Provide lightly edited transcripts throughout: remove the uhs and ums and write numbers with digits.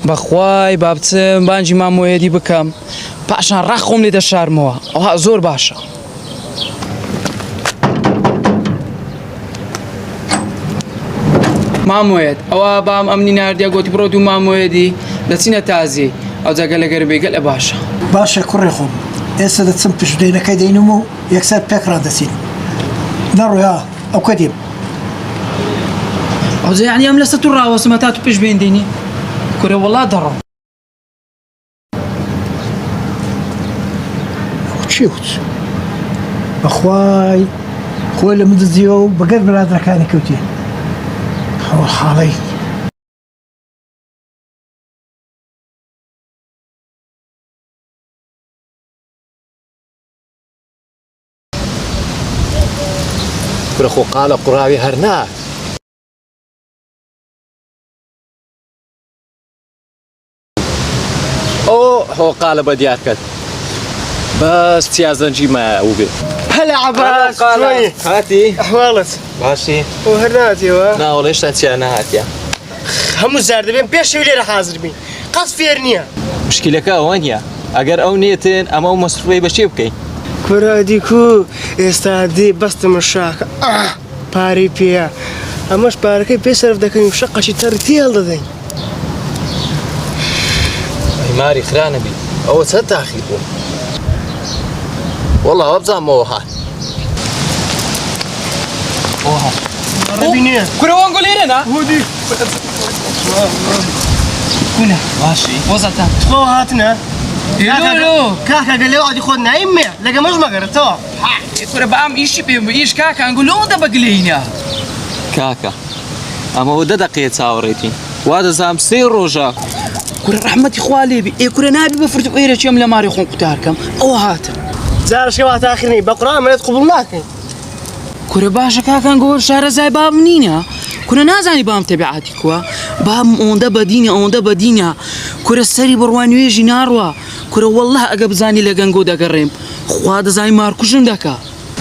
بەخوای با بچم بانجی مامۆیەتی بکەم پاشان ڕاخۆم لێ دەشارمەوە ئەوها زۆر باشە. مامۆیەت ئەوە بام ئەمنی ناردیا گوتی بڕۆ و مامۆیەتی دەچینە تازی ئەو جەگە لەگەر بێگە لە باشە. باشە کوڕێ خۆم ئێستا دەچم پشتێنەکەی دەینم و یەکسەر پێکڕان دەچین. نەڕۆیا ئەو کە دێم. ئەوجە یعنی ئەم لەسەر تو ڕاوەسمە تا تو پێش بێندێنی کورە وەڵا دەڕۆم. چی وت؟ بەخوای خۆی لە من دزیەوە و بەگەر برادەکانی کەوتێ. ئەوە حاڵەی کورە خۆ قالە قوڕاوی هەر نات. هۆ قالە بە دیار کرد بەس چیازەنجی مایەوە بێ. هلا عباس هاتی ئەحواڵت باشی ئەو هەر ناتیەوە ناوەڵ هێشتا چیان نەهاتیە. هەموو زار دەبێن پێشەوی لێرە حازر بین قەس فێر نییە. مشکلەکە ئەوە نیە ئەگەر ئەو نێتن ئەمە و مەسروفەی بەچێ بکەین. کورادی کو ئێستا دێ بەستمە شاکە پارەی پێە ئەمەش پارەکەی پێ سەرف دەکەین و شەقەشی تەڕی تێڵ دەدەین. ماری خرانەبی ئەوە چەند تاخیر بوو وەڵا ئەوە بزانمەوە هات بینێ کورە وەنگۆ لێرەنا کونە باشی وەزەتان خۆ هاتنە کاکە گەلێ ئادی خۆت نایمێ لەگە مەش مەگەرێتەوە کورە بە ئەم ئیشی پێ ئیش کاکە ئەنگۆ لەوەندە بەگلەینە کاکە ئەمەوە دە دەقەیە چاوەڕێتی وا دەزانم سێ ڕۆژە کورە ڕەحمەتی خوا لێبی کورە نابی بەفرت و ئێرە چێم لە ماری خۆم قوتارکەم ئەوە هاتن جارشەوە تاخیرنی بە قوڕان منێت قوبوڵ ناکەین. کورە باشە کاکەن گۆر شارەزای بام نینە کورە نازانی بام تەبیعاتی کووە بام ئەوەندە بەدینە ئەوەندە بەدینە کورە سەری بڕوان نوێژی ناڕوە کورە وەڵڵا ئەگە بزانی لە گەنگۆ دەگەڕێم خوا دەزانی مارکوژم دەکا.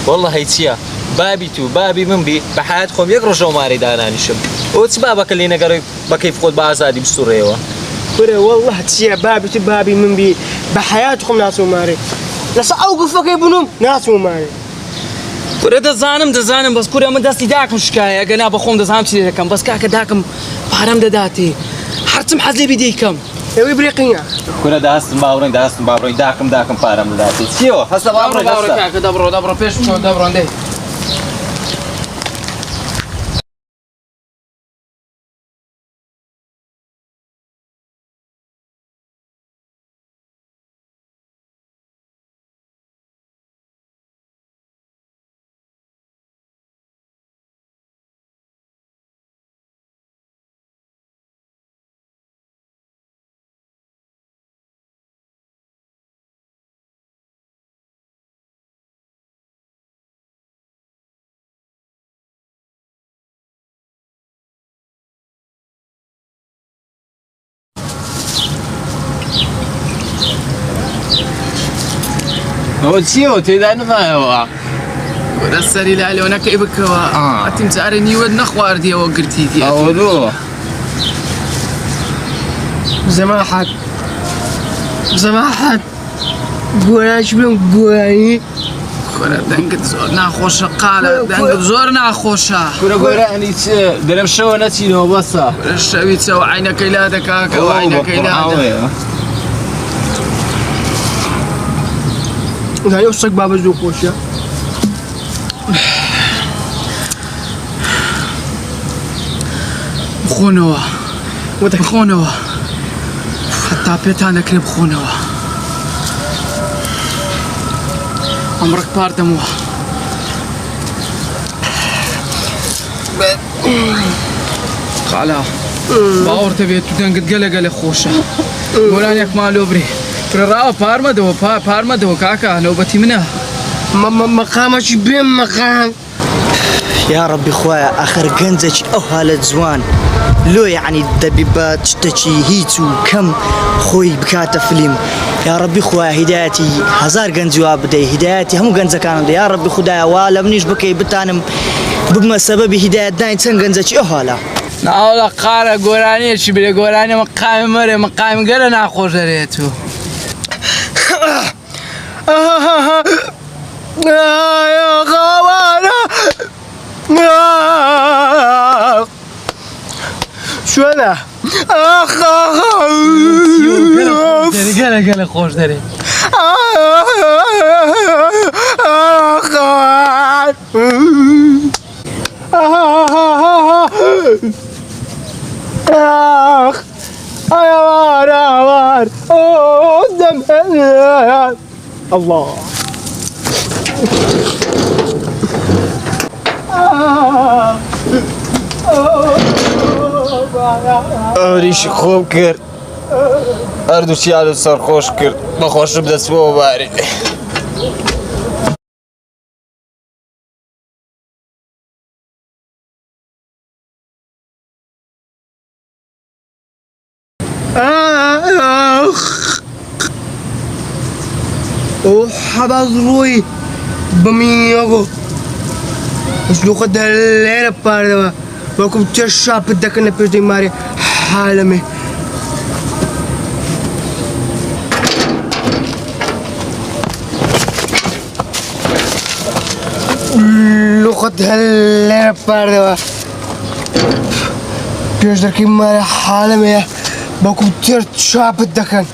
وەڵڵا هەی چییە بابی تو بابی من بی بە حیات خۆم یەک ڕۆژەوە مارەی دانانیشم ئەوە چ بابەکە لێ نەگەڕۆی بە کەیف خۆت بە ئازادی بسوڕێەوە. کورە وەڵڵا چییە بابی تو بابی من بی بە حیات خۆم ناچوو مارێ لەسەر ئەو گوفەکەی بوونم ناچوو مارێ. کورە دەزانم بەس کورە من دەستی داکەم شکایە گەنا بە خۆم دەزانم چی دەکەم بەس کاکە داکەم پارەم دەداتێ هەرچم حەزێبی دەیکەم. ئەوەی بریقینە کورە داستم باوڕێن داکەم پارەم دەداتێ چیەوە هەستە باوڕێ کاکە دەبڕۆ پێش دەبڕۆندێ. ئەوە چیەوە تێدا نمایەوە کورە سەری لالۆنەکەی بکەوە ئەتیم جارە نیوەت نەخواردیەوە گرتیتی ئەوە دووە زەماحەت گۆیاش بێم گۆیایی کورە دەنگت زۆر ناخۆشە قالە دەنگت زۆر ناخۆشە. کورە گۆرانی چ دەرەم شەوە نەچینەوە بەسە شەوی چەوە عینەکەی لا دەکاکەوە عینەکەی لا زانی ئەو سەگ بابەت زۆر خۆشیە. بخۆنەوە هەتا پێتان دەکرێ بخۆنەوە ئەم ڕک پاردەمەوە قالا باوەڕتە بێت تو دەنگت گەلە خۆشە گۆرانێک مالۆ برێ فرەڕاوە پارمەدەوە کاکە نەوبەتی منە مەقامەکی بێم مەقام. یا ڕەبی خوایە ئاخر گەنجێکی ئەو حالەت جوان لۆ یعنی دەبی بە شتێکی هیچ و کەم خۆی بکاتە فلیم. یا ڕەبی خوایە هیدایەتی هەزار گەنجی وا بدەی هیدایەتی هەموو گەنجەکانم دە. یا ڕەبی خودایە وا لە منیش بکەی بتانم ببمە سەبەبی هیدایەتدانی چەند گەنجێکی ئەو حالە. ناوڵە قارە گۆرانیەکی برێ گۆرانی مەقامی مەرێ مەقامی گەرە ناخۆش دەرێت و شوێنە گەلە خۆش دەرێت الله ئەوریشی خۆم کرد هەردووچیانت سەرخۆش کرد بەخۆشم دەچبەوە باری حباز روی بمیگو اسلوق دلیر پارده و کم چشاپ دکن پیش ماری حالمه لغت دلیر پارده و پیش دکی ماری حالمه با کم چشاپ دکن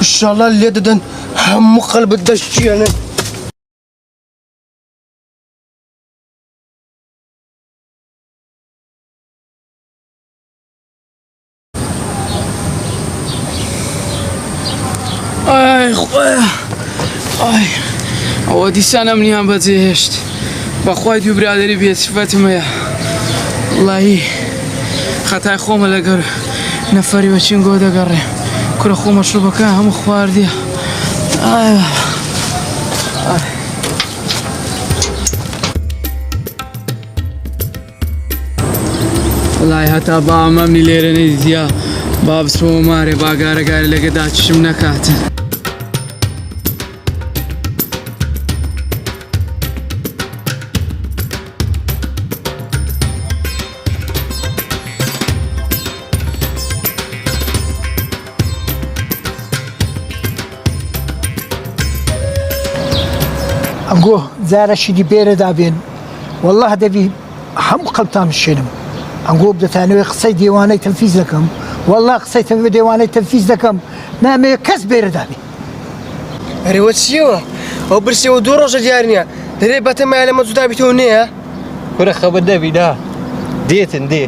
إن شاء الله اللي ددن هم قلب الدشي أنا ئای خۆە ئای ئەوە دیسان ئەمنیان بەجێهێشت بەخوای دوو برادری بێسیفەتم هەیە وڵڵاهی خەتای خۆمە لەگەر نەفەری بەچین گۆ دەگەڕێ کورە خۆ مەشروبەکە هەموو خواردیە وڵای هەتا باوام ئەمنی لێرە نەیدیە با بچۆ مارێ باگارەگارە لەگەدا چشم نەکاتن ئەنگۆ جارەشیدی بێرە دابێن والله دەبی هەموو قەڵتان بشێنم ئەنگۆ بدەتانەوێ قسەی دێوانەی تەنفیز دەکەم والله قسەی تەنفیز دێوانەی تەنفیز دەکەم نامەوێ کەس بێرە دابێ ئەرێوە چیەوە ئەو برسیەوە دوو ڕۆژە دیار نییە دەرێ بەتەمای لەمە جودا بیتەوە نییە کورە خەبەر دەبیدا دێتن دێ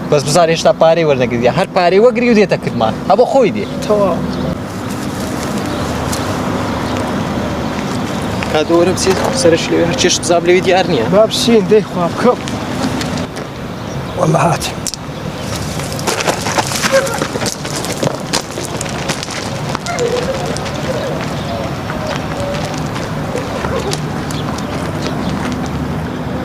بەس بزار هێشتا پارەی وەرنەگریە هەر پارەی وەگری و دێتە کردمان ئەبە خۆی دێ تەواو کاتۆ وەرە بچێت سەرش لێ هەر چێشت زاب لەوێ دیار نییە با بچین دەی خوا بکەم والله هات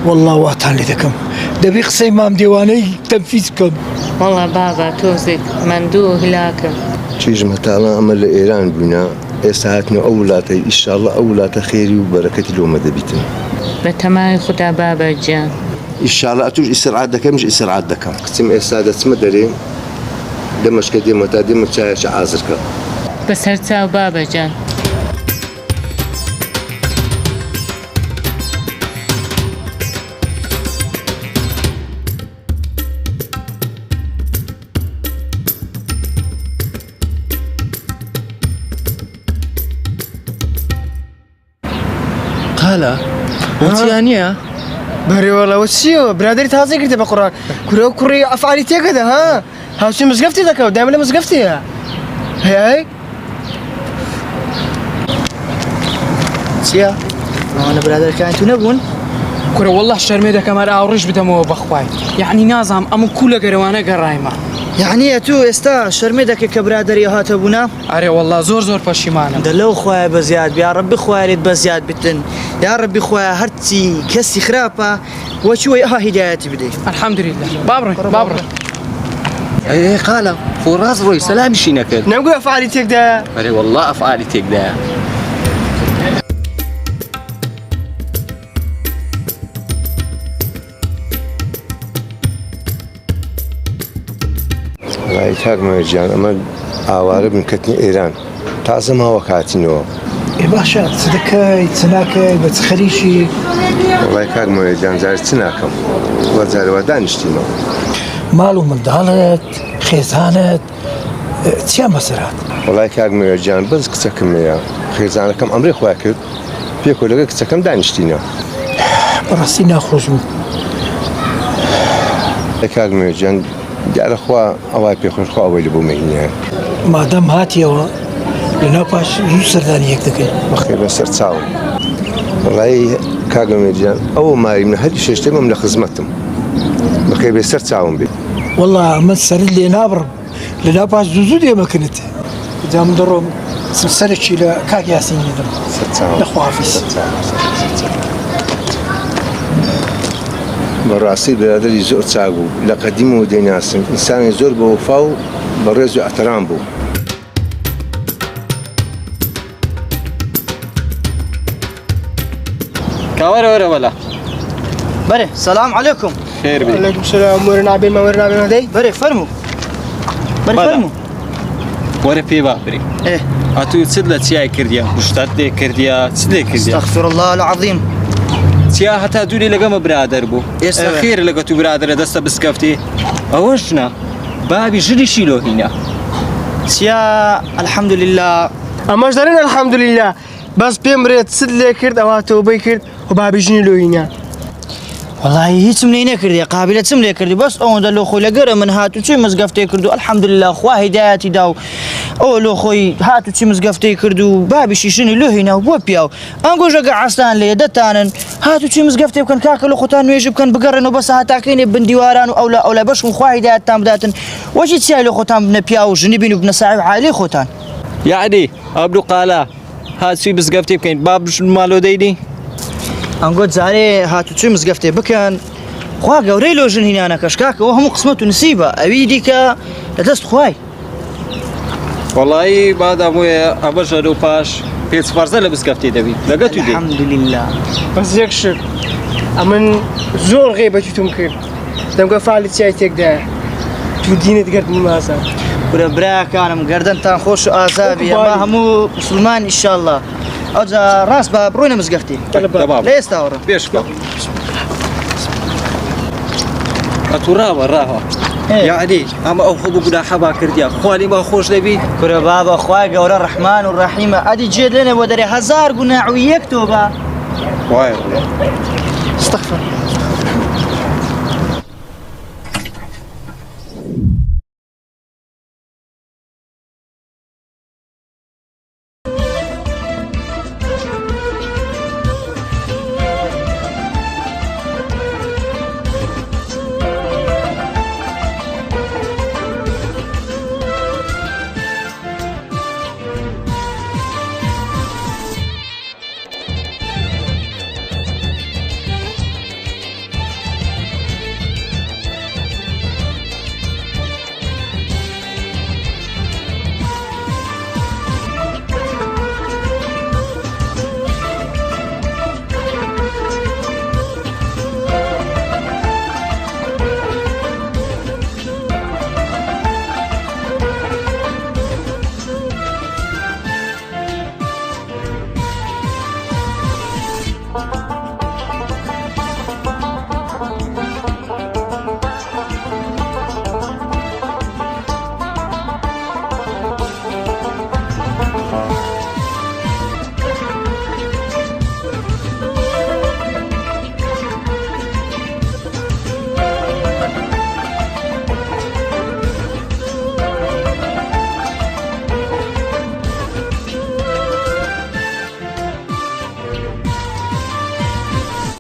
والله واتان لێ دەکەم دەبی قسەی مام دێوانەی تەنفیز بکەم والله بابا تۆزێک مندوو هلاکم چیژمە تاڵان ئەمە لە ئێران بووینە ئێستا هاتنەوە ئەو وڵاتەی ئیشاڵڵە ئەو وڵاتە خێری و بەرەکەتی لۆمە دەبیتن بە تەمای خوددا بابەجان ئیشاڵڵە ئەتوش ئیسرعات دەکەمش ئیسرعات دەکەم کچم ئێستا دەچمە دەرێ دەمەشکە دێمە تا دێمە چایەکە ئازرکە بەسەر چاو بابەجان قالە وتیانە بەرێوەڵەوە چیەوە برادری تازی کردە بە قوڕان کورە کوڕی ئەفعالی تێکەدا ها هاوچی مزگەفتی دەکەوت دایمە لە مزگەفتیە هەیە چییە؟ ئەوانە برادەرەکانی تو نەبوون؟ کورە والله شەرمێ دەکەم هەر ئاوڕێژ بدەمەوە بەخوای یعنی نازام ئەمە کوولە گەرەوانە گەڕایمە یعنی تو ئێستا شەرمێ دەکەی کە برادەری هاتە بوونا؟ ئەرێ والله زۆر پەشیمانم دە لەو خوایە بە زیاد بیا ڕەبی خوارێت بە زیاد بتن یا ڕەبی خوایە هەرچی کەسی خراپە وەچوەی ئەها هیدایەتی بدەیت الحەمدولله بابڕێ ئەی قالە فۆڕاز ڕۆی سەلامیشی نەکرد نەمگوی ئەفعالی تێکدایە ئەرێ والله ئەفعالی تێکدایە وڵی کاکمەوەجیان ئەمە ئاوارە بنکەتنی ئێران تازە ماوە کاتینەوە ێ باشە چ دەکەی چ ناکەی بە چ خەریکی وڵی کاکمەوەجیان جارە چ ناکەم وە جارەوە دانیشتینەوە ماڵ و منداڵت خێزانت چیان بەسەرات وڵی کاکمەوەجیان بەس کچەکەمەیە خێزانەکەم ئەمرێ خوا کرد پێکۆ لەگە کچەکەم دانیشتینە بەڕاستی ناخۆش بوو کاکمەوەجیان دیارەخوا ئەوای پێخۆشخوا ئەوەی لە بۆ مەهینیان مادەم هاتیەوە لەناو پاش زوو سەردانی یەک دەکەین بەخێر بەسەر چاوم وڵی کاگەمەجیان ئەوە ماریم لە هەری شەشتێمم لە خزمەتم بەخێر بێ سەر چاوم بێت وەڵا ئەمە سەرت لێ نابڕم لەناو پاش زوو دێمەکەنت جام دەڕۆم سەرێکی لە کاک یاسینی دەم سەر چاوم نەخوافیس بەڕاستی برادری زۆر چاک بوو لە قەدیم و دەیناسم ئینسانی زۆر بە وەفا و بە ڕێز و ئەحترام بوو کاوەرە وەرە وەلا بەرێ سەلام عەلەیکوم خێر بێ عەلەیکوم سەلام وەرە نابێ مەوەرە نابێ مەدەی بەرێ فەرموو بەرێ بەڵێ. فەرموو وەرە پێ بابری ئێ هاتوو چت لە چیای کردیە گشتات لێ کردیە چ لێ کردیە استەغفر الله العظیم چیا هەتا دووری لەگەمە برادەر بوو ئێستا ئەوە. خێر لەگە تو برادرە دەستە بسکەفتی ئەوەش نە بابی ژنیشی لۆهینە چیا الحەمدولله ئەمەش دەرێن ئەلحەمدولله بەس پێم برێت چت لێ کرد ئەوە تەوبەی کرد و بابی ژنی لۆینە والله هیچم لێ نەکردی قابلە چم لێ کردی بەس ئەوەندە لۆ خۆی لەگەرە من هاتو چی مزگەفتەی کرد و الحەمدولله خوا هیدایەتی دا و ئەوە لۆ خۆی هاتو چی مزگەفتەی کرد و بابیشی ژنی لۆهینە و بۆ پیاو ئەنگۆژەگە عستان لێ دەتانن هاتو چی مزگەفتەی بکەن کاکە لە خۆتان نوێژ بکەن بگەڕێنەوە بەس هاتاکەینێ بندیواران و ئەولا بەشم خوا هیدایەتتان بداتن وەچی چیای لە خۆتان بنە پیا و ژنی بین و بنە ساحیب عالی خۆتان یعنی ئەبدو قالا هاتووی بزگەفتی بکەین بابش ماڵۆ دەیدی ئەنگۆ جارێ هاتوچی مزگەفتێ بکەن خوا گەورەی لۆ ژن هینانەکەش کاکەەوە هەموو قسمەت و نسیبە ئەوی دیکە لەدەست خوای وەڵایی بادام وەیە ئەمە ژەر و پاش پێچ فەرزە لە بزگەفتی دەبی لەگە تو دێ الحەمدولله بەس یەک شت ئەمن زۆر غیبەتی توم کرد دەمگە فعلی چای تێکدایە تو دینت گرت مازە ورە براکانم گەردەنتان خۆش و ئازابی ئەمە هەموو مسلمان ئیشاءالله ئەوجا ڕاست بە بڕۆینە مزگەفتی لە ئێستاوەڕە پێش بکە ئەتو ڕاوە ڕاوە یعنی ئەمە ئەو خۆ بگودا حەبا کردیا خوالی با خۆش دەبی کورە بابە خوای گەورە ڕەحمان و ڕەحیمە ئەدی جێت لێنە بۆ دەرێ هەزار گوناح و یەک تۆبە وایە استەغفر